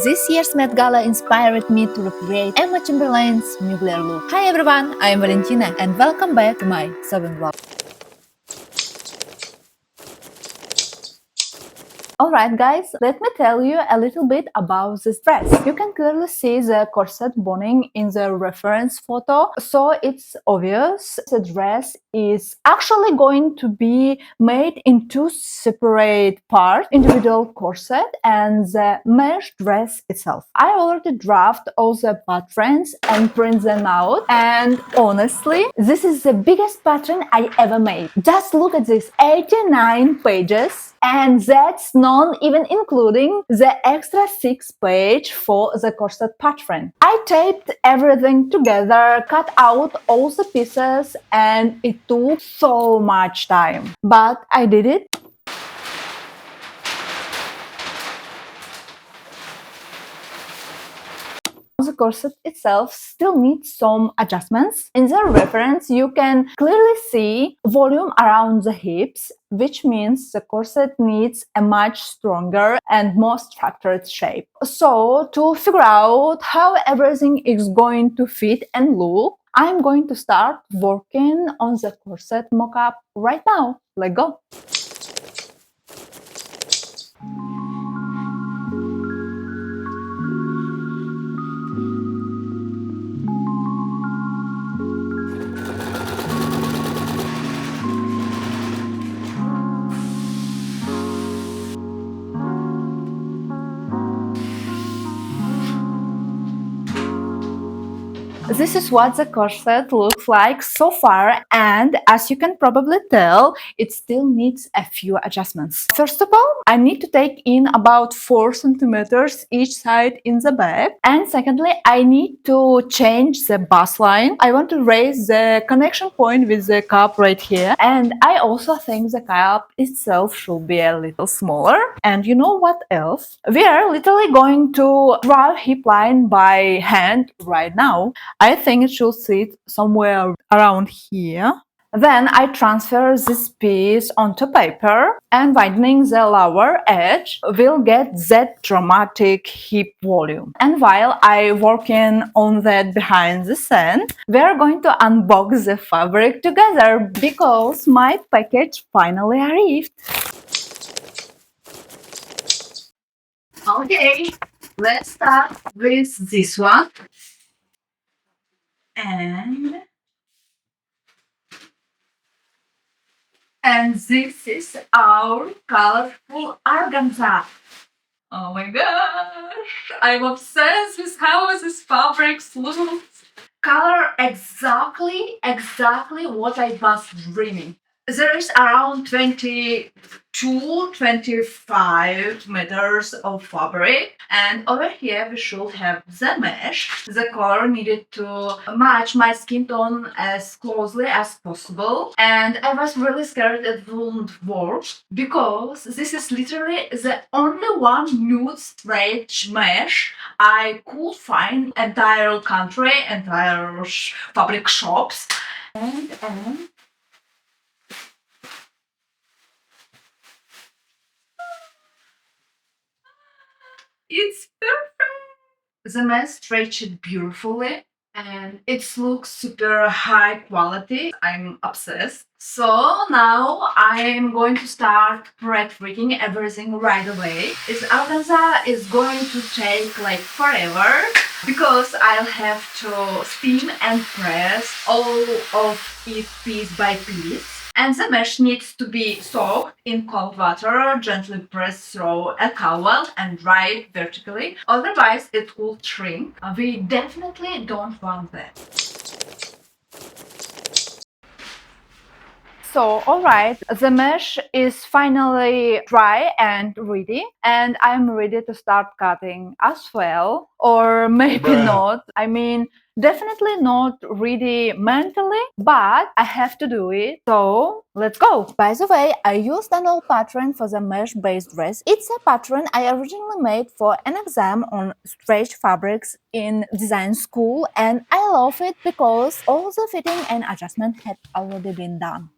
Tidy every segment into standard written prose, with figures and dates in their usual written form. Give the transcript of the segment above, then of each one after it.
This year's Met Gala inspired me to recreate Emma Chamberlain's Mugler look. Hi everyone, I am Valentina and welcome back to my sewing vlog. Alright guys, let me tell you a little bit about this dress. You can clearly see the corset boning in the reference photo, so it's obvious the dress is actually going to be made in two separate parts, individual corset and the mesh dress itself. I already drafted all the patterns and print them out, and honestly, this is the biggest pattern I ever made. Just look at this, 89 pages. And that's not even including the extra 6 page for the corset pattern. I taped everything together, cut out all the pieces, and it took so much time. But I did it. The corset itself still needs some adjustments. In the reference, you can clearly see volume around the hips, which means the corset needs a much stronger and more structured shape. So, to figure out how everything is going to fit and look, I'm going to start working on the corset mock-up right now. Let's go! This is what the corset looks like so far, and as you can probably tell, it still needs a few adjustments. First of all, I need to take in about 4 centimeters each side in the back, and secondly, I need to change the bust line. I want to raise the connection point with the cup right here, and I also think the cup itself should be a little smaller. And you know what else? We are literally going to draw hip line by hand right now. I think it should sit somewhere around here. Then I transfer this piece onto paper, and widening the lower edge will get that dramatic hip volume. And while I working on that behind the scene, we are going to unbox the fabric together because my package finally arrived. Okay, let's start with this one. And this is our colorful organza. Oh my gosh, I'm obsessed with how this fabric looks. Color exactly what I was dreaming. There is around 22-25 meters of fabric, and over here we should have the mesh. The color needed to match my skin tone as closely as possible, and I was really scared it wouldn't work because this is literally the only one nude stretch mesh I could find entire country, entire fabric shops, and it's perfect. The mesh stretched beautifully and it looks super high quality. I'm obsessed. So now I'm going to start pre-rigging everything right away. This organza is going to take like forever because I'll have to steam and press all of it piece by piece. And the mesh needs to be soaked in cold water, gently pressed through a towel and dried vertically, otherwise it will shrink. We definitely don't want that. So, alright, the mesh is finally dry and ready, and I'm ready to start cutting as well. Or maybe not. I mean, definitely not ready mentally, but I have to do it. So, let's go! By the way, I used an old pattern for the mesh-based dress. It's a pattern I originally made for an exam on stretch fabrics in design school, and I love it because all the fitting and adjustment had already been done.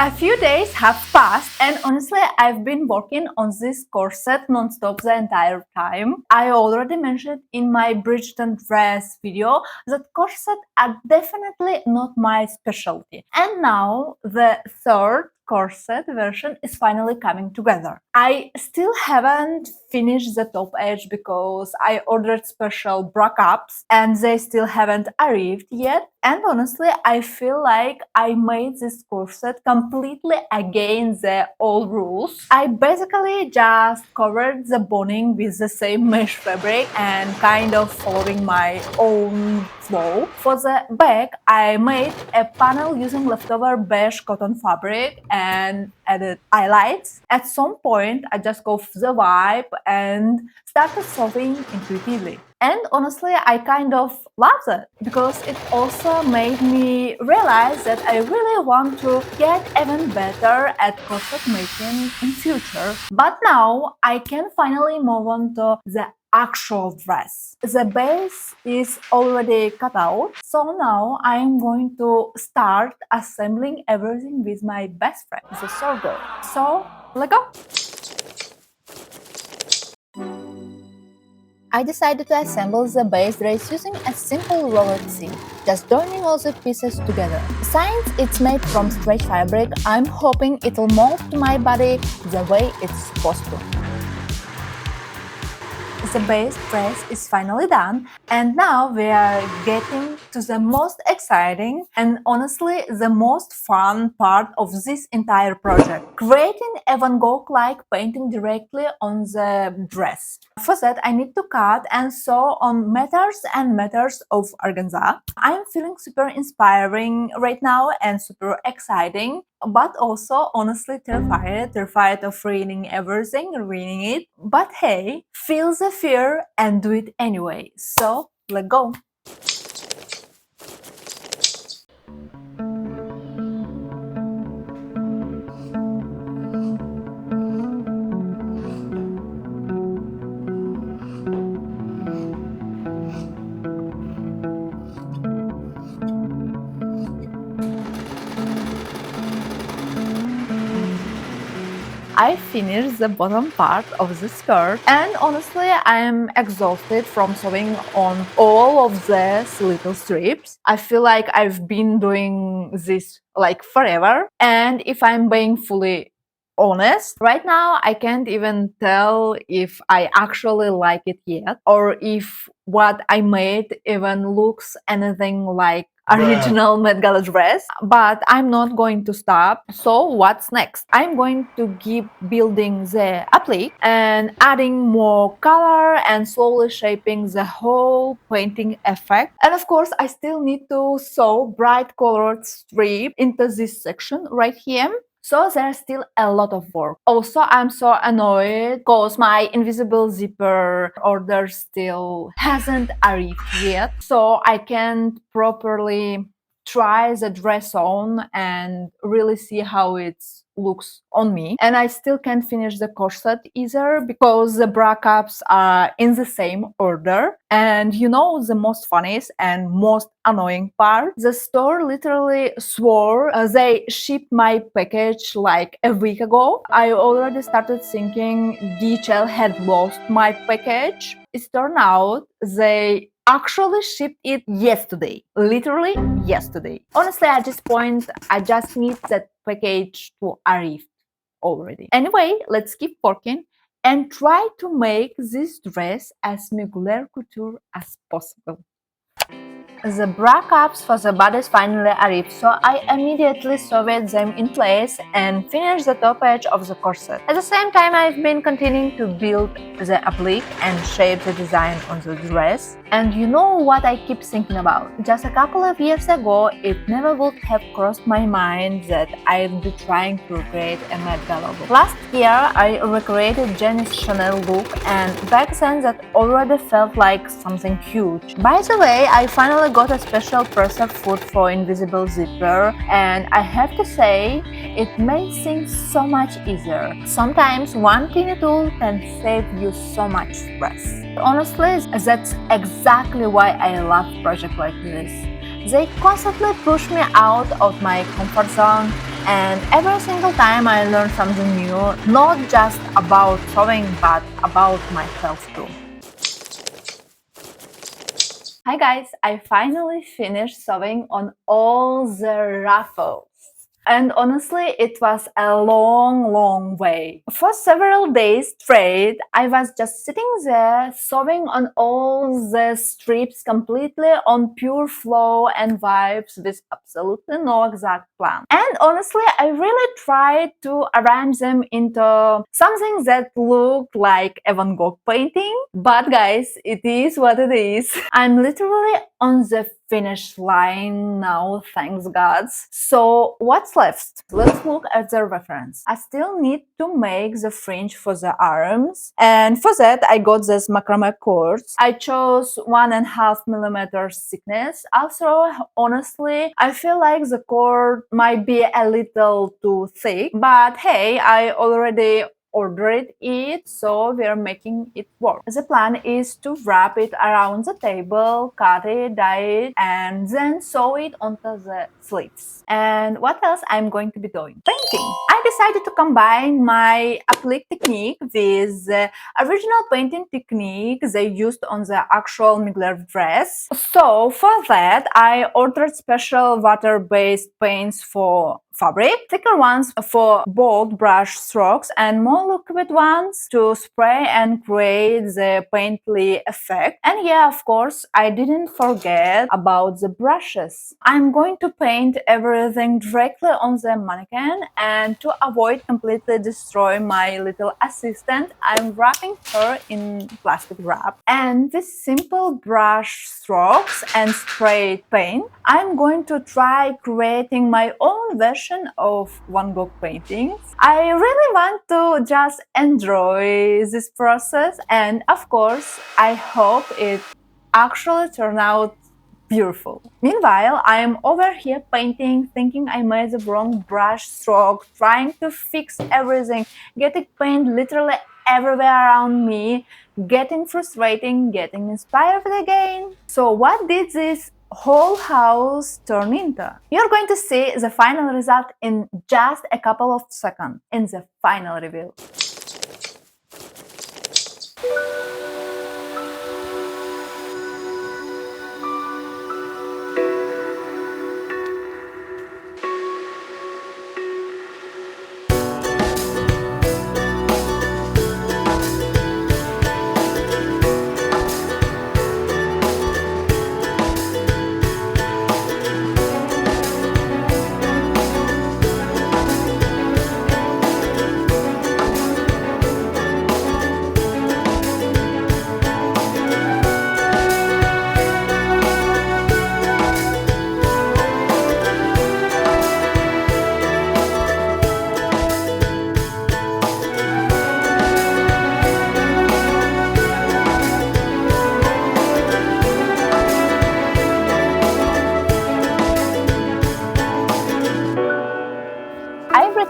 A few days have passed and honestly I've been working on this corset non-stop the entire time. I already mentioned in my Bridgerton dress video that corsets are definitely not my specialty. And now the third corset version is finally coming together. I still haven't finished the top edge because I ordered special bra cups and they still haven't arrived yet. And honestly, I feel like I made this corset completely against the old rules. I basically just covered the boning with the same mesh fabric and kind of following my own flow. For the back, I made a panel using leftover beige cotton fabric and added highlights. At some point, I just go for the vibe and started sewing intuitively. And honestly, I kind of love it because it also made me realize that I really want to get even better at corset making in future. But now I can finally move on to the actual dress. The base is already cut out, so now I am going to start assembling everything with my best friend, the sorghum. So, let's go! I decided to assemble the base dress using a simple rolled seam, just joining all the pieces together. Since it's made from stretch fabric, I'm hoping it'll mold to my body the way it's supposed to. The base dress is finally done, and now we are getting to the most exciting and honestly the most fun part of this entire project: creating a Van Gogh-like painting directly on the dress. For that, I need to cut and sew on meters and meters of organza. I'm feeling super inspiring right now and super exciting, but also honestly terrified of ruining everything, ruining it. But hey, feel the fear and do it anyway. So let's go. I finished the bottom part of the skirt and honestly I am exhausted from sewing on all of these little strips. I feel like I've been doing this like forever, and if I'm being fully honest, right now I can't even tell if I actually like it yet or if what I made even looks anything like original Met Gala dress, but I'm not going to stop. So what's next? I'm going to keep building the applique and adding more color and slowly shaping the whole painting effect. And of course, I still need to sew bright colored strip into this section right here. So there's still a lot of work. Also, I'm so annoyed because my invisible zipper order still hasn't arrived yet. So I can't properly try the dress on and really see how it looks on me. And I still can't finish the corset either because the bra cups are in the same order. And you know the most funniest and most annoying part? The store literally swore they shipped my package like a week ago. I already started thinking DHL had lost my package. It turned out they actually shipped it yesterday. Literally yesterday. Honestly, at this point, I just need that package to arrive already. Anyway, let's keep working and try to make this dress as Mugler couture as possible. The bra cups for the bodice finally arrived, so I immediately sewed them in place and finished the top edge of the corset. At the same time, I've been continuing to build the applique and shape the design on the dress. And you know what I keep thinking about? Just a couple of years ago, it never would have crossed my mind that I'd be trying to recreate a Met Gala look. Last year, I recreated Jenny's Chanel look, and back then that already felt like something huge. By the way, I finally got a special presser foot for invisible zipper, and I have to say, it made things so much easier. Sometimes one teeny tool can save you so much stress. Honestly, that's exactly why I love projects like this. They constantly push me out of my comfort zone, and every single time I learn something new, not just about sewing but about myself too. Hi guys, I finally finished sewing on all the ruffles. And honestly, it was a long way. For several days straight, I was just sitting there sewing on all the strips completely on pure flow and vibes with absolutely no exact plan. And honestly, I really tried to arrange them into something that looked like a Van Gogh painting. But guys, it is what it is. I'm literally on the finish line now, thanks gods. So what's left? Let's look at the reference. I still need to make the fringe for the arms, and for that I got this macrame cords. I chose 1.5 millimeters thickness. Also, honestly, I feel like the cord might be a little too thick, but hey, I already ordered it, so we're making it work. The plan is to wrap it around the table, cut it, dye it, and then sew it onto the sleeves. And what else I'm going to be doing? Painting. I decided to combine my applique technique with the original painting technique they used on the actual Mugler dress. So for that, I ordered special water-based paints for fabric, thicker ones for bold brush strokes, and more liquid ones to spray and create the painterly effect. And yeah, of course, I didn't forget about the brushes. I'm going to paint everything directly on the mannequin, and to avoid completely destroying my little assistant, I'm wrapping her in plastic wrap. And with simple brush strokes and spray paint, I'm going to try creating my own version of Van Gogh paintings. I really want to just enjoy this process, and of course, I hope it actually turned out beautiful. Meanwhile, I am over here painting, thinking I made the wrong brush stroke, trying to fix everything, getting paint literally everywhere around me, getting frustrating, getting inspired again. So what did this whole house turn into? You're going to see the final result in just a couple of seconds in the final reveal.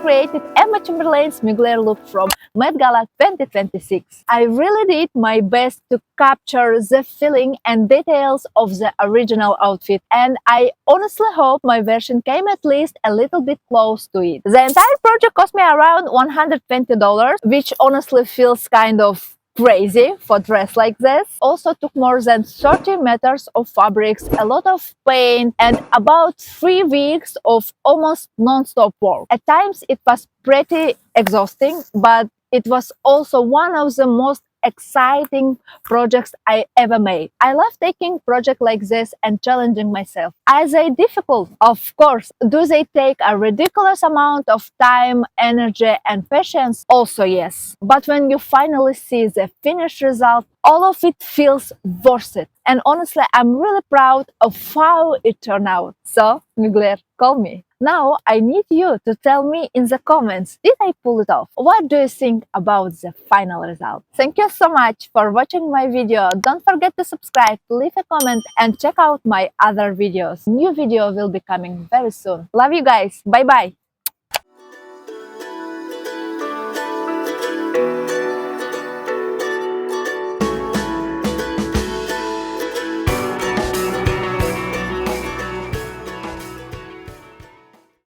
Created Emma Chamberlain's Mugler look from Met Gala 2026. I really did my best to capture the feeling and details of the original outfit, and I honestly hope my version came at least a little bit close to it. The entire project cost me around $120, which honestly feels kind of crazy for a dress like this. Also took more than 30 meters of fabrics, a lot of paint, and about 3 weeks of almost non-stop work. At times it was pretty exhausting, but it was also one of the most exciting projects I ever made. I love taking projects like this and challenging myself. Are they difficult? Of course. Do they take a ridiculous amount of time, energy, and patience? Also yes. But when you finally see the finished result, all of it feels worth it. And honestly, I'm really proud of how it turned out. So, Mugler, call me. Now, I need you to tell me in the comments, did I pull it off? What do you think about the final result? Thank you so much for watching my video. Don't forget to subscribe, leave a comment, and check out my other videos. New video will be coming very soon. Love you guys. Bye-bye.